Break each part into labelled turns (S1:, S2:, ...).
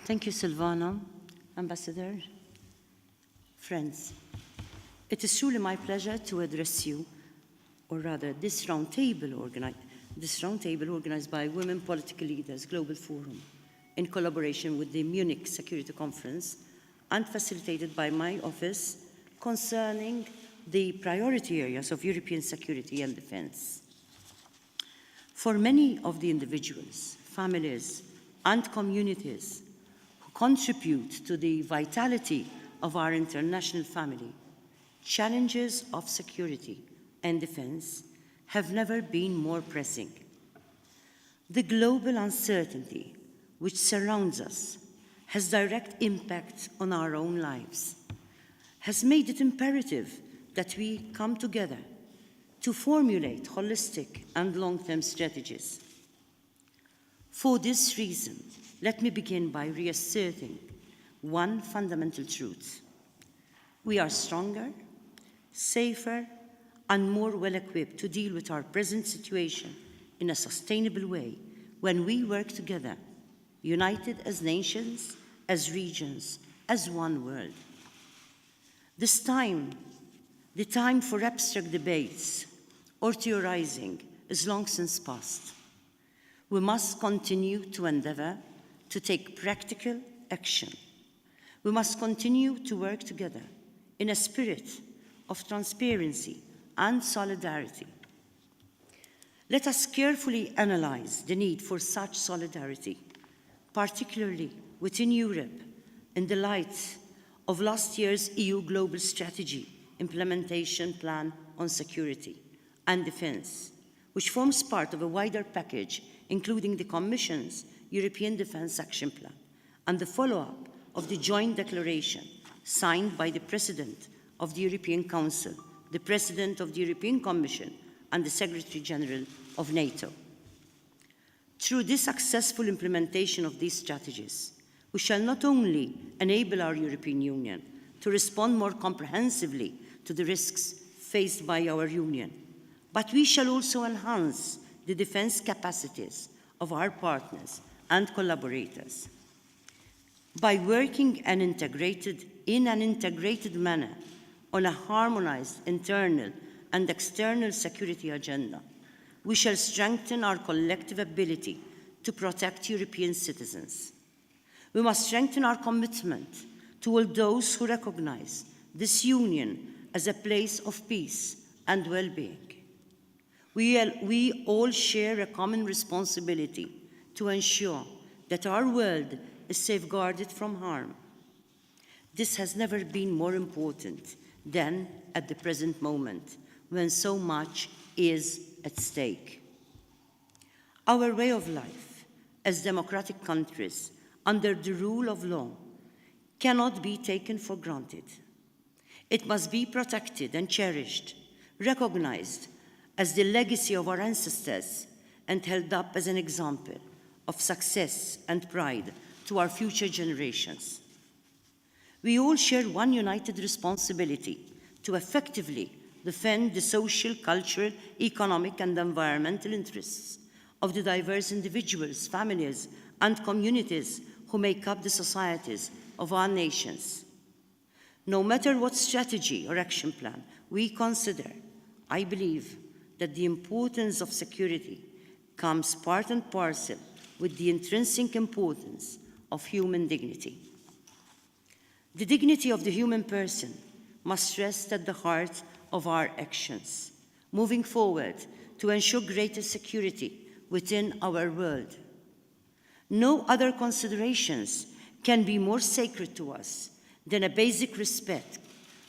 S1: Thank you, Silvana, Ambassador, friends. It is truly my pleasure to address you, or rather this roundtable organized by Women Political Leaders Global Forum in collaboration with the Munich Security Conference and facilitated by my office concerning the priority areas of European security and defense. For many of the individuals, families, and communities who contribute to the vitality of our international family, challenges of security and defense have never been more pressing. The global uncertainty which surrounds us has direct impact on our own lives, has made it imperative that we come together to formulate holistic and long-term strategies. For this reason, let me begin by reasserting one fundamental truth. We are stronger, safer, and more well-equipped to deal with our present situation in a sustainable way when we work together, united as nations, as regions, as one world. The time for abstract debates or theorizing is long since past. We must continue to endeavor to take practical action. We must continue to work together in a spirit of transparency and solidarity. Let us carefully analyze the need for such solidarity, particularly within Europe, in the light of last year's EU Global Strategy Implementation Plan on Security and Defense, which forms part of a wider package including the Commission's European Defence Action Plan and the follow-up of the joint declaration signed by the President of the European Council, the President of the European Commission, and the Secretary General of NATO. Through this successful implementation of these strategies, we shall not only enable our European Union to respond more comprehensively to the risks faced by our Union, but we shall also enhance the defense capacities of our partners and collaborators. By working in an integrated manner on a harmonized internal and external security agenda, we shall strengthen our collective ability to protect European citizens. We must strengthen our commitment to all those who recognize this union as a place of peace and well-being. We all share a common responsibility to ensure that our world is safeguarded from harm. This has never been more important than at the present moment, when so much is at stake. Our way of life as democratic countries under the rule of law cannot be taken for granted. It must be protected and cherished, recognized as the legacy of our ancestors, and held up as an example of success and pride to our future generations. We all share one united responsibility to effectively defend the social, cultural, economic, and environmental interests of the diverse individuals, families, and communities who make up the societies of our nations. No matter what strategy or action plan we consider, I believe that the importance of security comes part and parcel with the intrinsic importance of human dignity. The dignity of the human person must rest at the heart of our actions, moving forward to ensure greater security within our world. No other considerations can be more sacred to us than a basic respect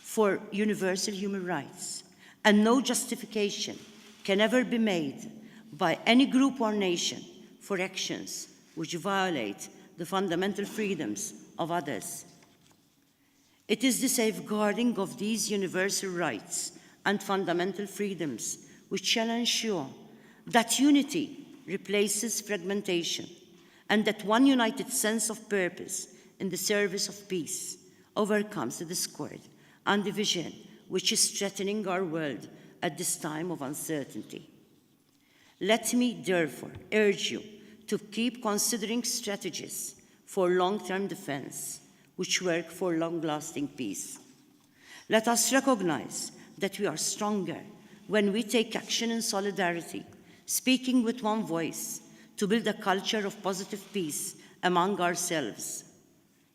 S1: for universal human rights, and no justification can ever be made by any group or nation for actions which violate the fundamental freedoms of others. It is the safeguarding of these universal rights and fundamental freedoms which shall ensure that unity replaces fragmentation, and that one united sense of purpose in the service of peace overcomes the discord and division which is threatening our world at this time of uncertainty. Let me therefore urge you to keep considering strategies for long-term defense, which work for long-lasting peace. Let us recognize that we are stronger when we take action in solidarity, speaking with one voice to build a culture of positive peace among ourselves.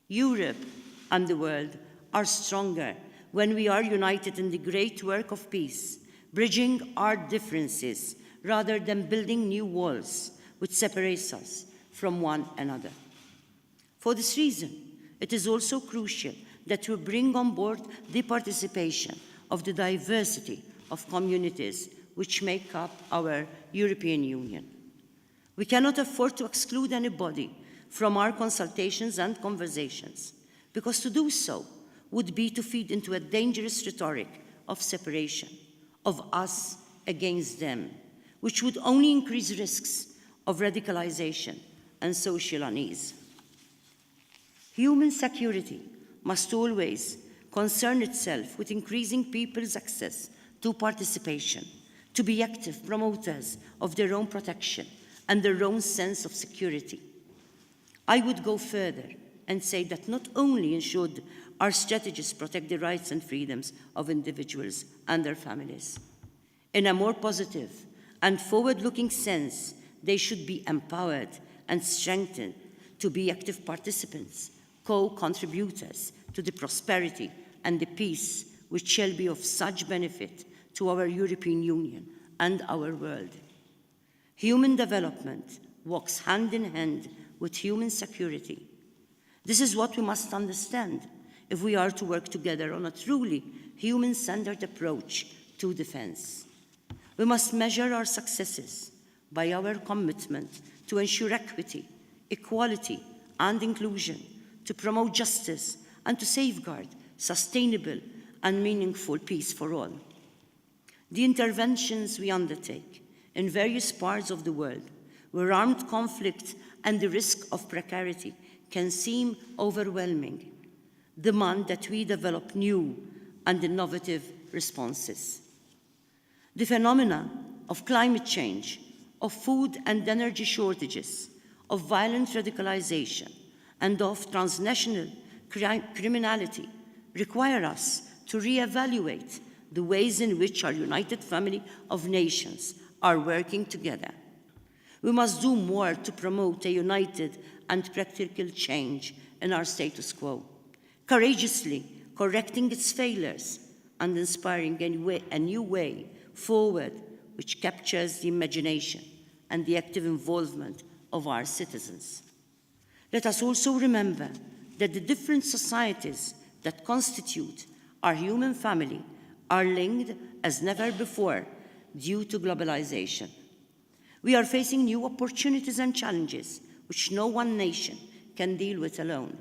S1: Europe and the world are stronger when we are united in the great work of peace, bridging our differences rather than building new walls which separate us from one another. For this reason, it is also crucial that we bring on board the participation of the diversity of communities which make up our European Union. We cannot afford to exclude anybody from our consultations and conversations, because to do so would be to feed into a dangerous rhetoric of separation, of us against them, which would only increase risks of radicalization and social unease. Human security must always concern itself with increasing people's access to participation, to be active promoters of their own protection and their own sense of security. I would go further and say that not only should our strategies protect the rights and freedoms of individuals and their families, in a more positive and forward-looking sense, they should be empowered and strengthened to be active participants, co-contributors to the prosperity and the peace which shall be of such benefit to our European Union and our world. Human development walks hand in hand with human security. This is what we must understand if we are to work together on a truly human-centered approach to defense. We must measure our successes by our commitment to ensure equity, equality, and inclusion, to promote justice, and to safeguard sustainable and meaningful peace for all. The interventions we undertake in various parts of the world where armed conflict and the risk of precarity can seem overwhelming, demand that we develop new and innovative responses. The phenomena of climate change, of food and energy shortages, of violent radicalization, and of transnational criminality require us to reevaluate the ways in which our united family of nations are working together. We must do more to promote a united and practical change in our status quo, courageously correcting its failures and inspiring a new way forward which captures the imagination and the active involvement of our citizens. Let us also remember that the different societies that constitute our human family are linked as never before due to globalization. We are facing new opportunities and challenges which no one nation can deal with alone.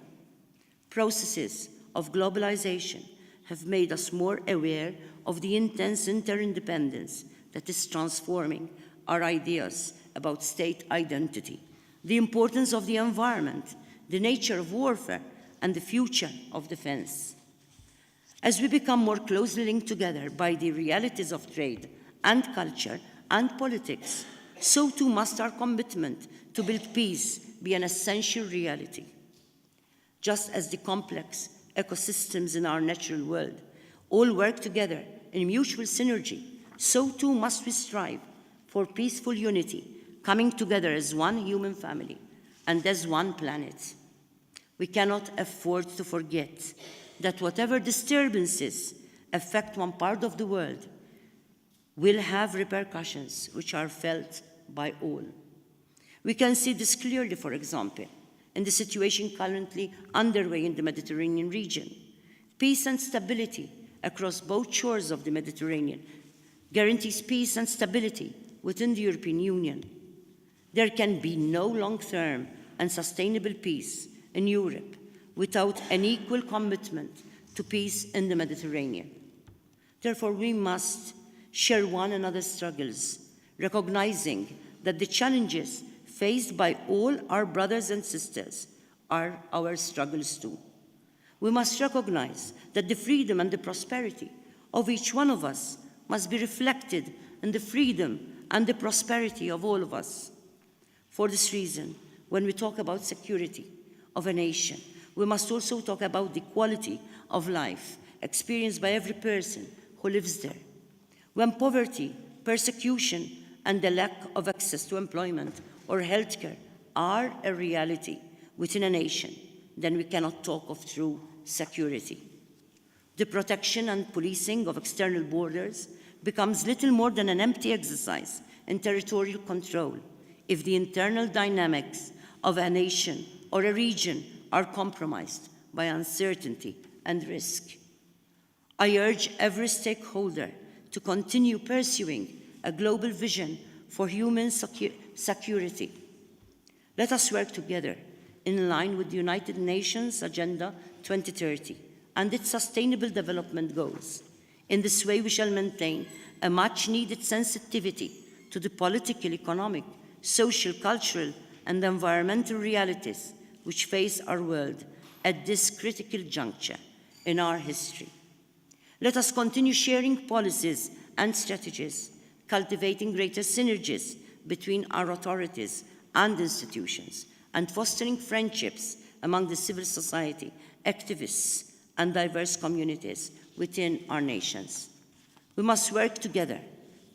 S1: Processes of globalization have made us more aware of the intense interdependence that is transforming our ideas about state identity, the importance of the environment, the nature of warfare, and the future of defense. As we become more closely linked together by the realities of trade and culture and politics, so too must our commitment to build peace be an essential reality. Just as the complex ecosystems in our natural world all work together in mutual synergy, so too must we strive for peaceful unity, coming together as one human family and as one planet. We cannot afford to forget that whatever disturbances affect one part of the world will have repercussions which are felt by all. We can see this clearly, for example, in the situation currently underway in the Mediterranean region. Peace and stability across both shores of the Mediterranean guarantees peace and stability within the European Union. There can be no long-term and sustainable peace in Europe without an equal commitment to peace in the Mediterranean. Therefore, we must share one another's struggles, recognizing that the challenges faced by all our brothers and sisters are our struggles too. We must recognize that the freedom and the prosperity of each one of us must be reflected in the freedom and the prosperity of all of us. For this reason, when we talk about security, of a nation, we must also talk about the quality of life experienced by every person who lives there. When poverty, persecution, and the lack of access to employment or healthcare are a reality within a nation, then we cannot talk of true security. The protection and policing of external borders becomes little more than an empty exercise in territorial control if the internal dynamics of a nation or a region are compromised by uncertainty and risk. I urge every stakeholder to continue pursuing a global vision for human security. Let us work together in line with the United Nations Agenda 2030 and its Sustainable Development Goals. In this way, we shall maintain a much-needed sensitivity to the political, economic, social, cultural, and environmental realities which face our world at this critical juncture in our history. Let us continue sharing policies and strategies, cultivating greater synergies between our authorities and institutions, and fostering friendships among the civil society, activists, and diverse communities within our nations. We must work together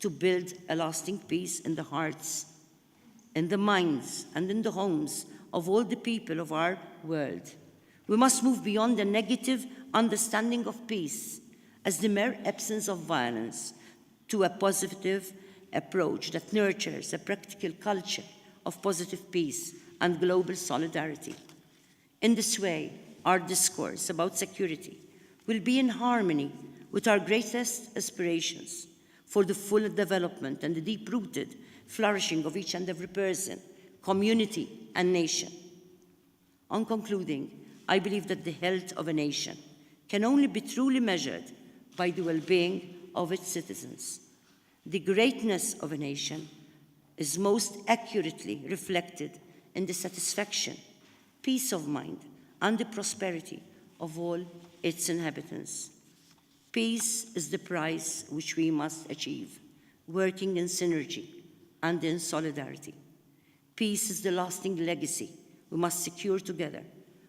S1: to build a lasting peace in the hearts, in the minds, and in the homes of all the people of our world. We must move beyond the negative understanding of peace as the mere absence of violence to a positive approach that nurtures a practical culture of positive peace and global solidarity. In this way, our discourse about security will be in harmony with our greatest aspirations for the full development and the deep-rooted flourishing of each and every person, community, and nation. On concluding, I believe that the health of a nation can only be truly measured by the well-being of its citizens. The greatness of a nation is most accurately reflected in the satisfaction, peace of mind, and the prosperity of all its inhabitants. Peace is the prize which we must achieve, working in synergy and in solidarity. Peace is the lasting legacy we must secure together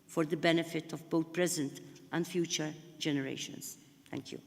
S1: for the benefit of both present and future generations. Thank you.